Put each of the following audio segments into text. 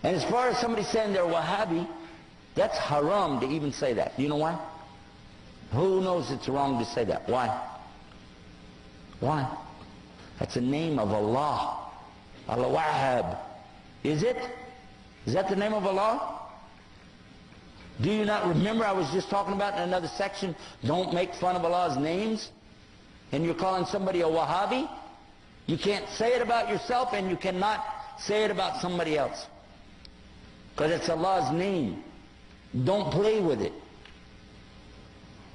And as far as somebody saying they're Wahhabi, that's haram to even say that. Do you know why? Who knows it's wrong to say that? Why? Why? That's the name of Allah. Al-Wahhab. Is it? Is that the name of Allah? Do you not remember I was just talking about in another section, don't make fun of Allah's names? And you're calling somebody a Wahhabi? You can't say it about yourself, and you cannot say it about somebody else. Because it's Allah's name. Don't play with it.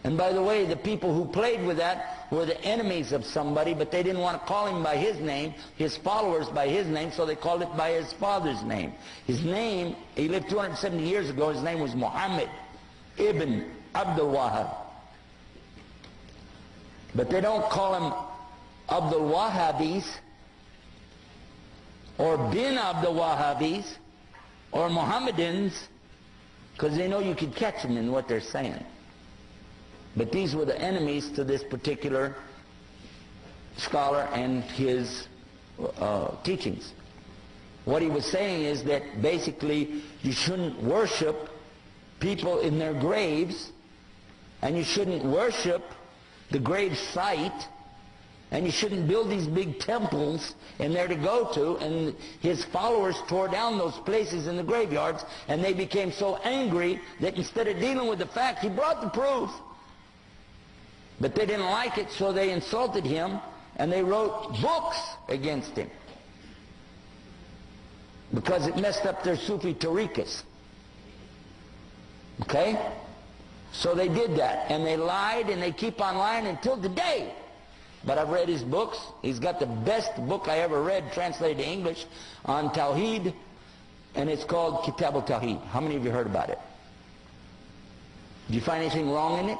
And by the way, the people who played with that were the enemies of somebody, but they didn't want to call him by his name, his followers by his name, so they called it by his father's name. His name, he lived 270 years ago, his name was Muhammad ibn Abdul Wahhab. But they don't call him Abdul Wahhabis, or bin Abdul Wahhabis, or Mohammedans, because they know you could catch them in what they're saying. But these were the enemies to this particular scholar and his teachings. What he was saying is that basically you shouldn't worship people in their graves, and you shouldn't worship the grave site, and you shouldn't build these big temples in there to go to. And his followers tore down those places in the graveyards, and they became so angry that instead of dealing with the fact, he brought the proof. But they didn't like it, so they insulted him, and they wrote books against him. Because it messed up their Sufi tariqas. Okay? So they did that, and they lied, and they keep on lying until today. But I've read his books. He's got the best book I ever read, translated to English, on Tawheed, and it's called Kitab al-Tawheed. How many of you heard about it? Did you find anything wrong in it?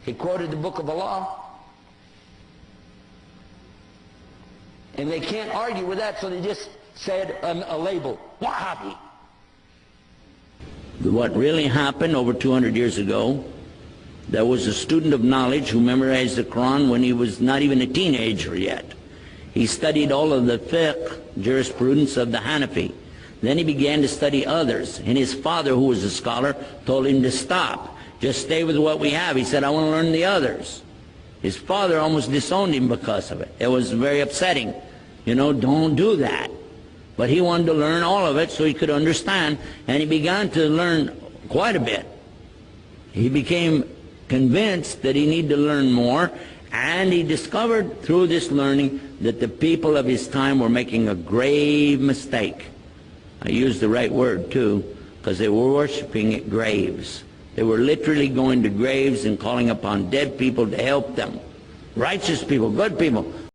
He quoted the book of Allah. And they can't argue with that, so they just said a label, Wahhabi. What really happened over 200 years ago, there was a student of knowledge who memorized the Quran when he was not even a teenager yet. He studied all of the fiqh, jurisprudence of the Hanafi. Then he began to study others, and his father, who was a scholar, told him to stop. Just stay with what we have. He said, I want to learn the others. His father almost disowned him because of it. It was very upsetting. You know, don't do that. But he wanted to learn all of it so he could understand, and he began to learn quite a bit. He became convinced that he needed to learn more, and he discovered through this learning that the people of his time were making a grave mistake. I use the right word too, because they were worshiping at graves. They were literally going to graves and calling upon dead people to help them. Righteous people, good people.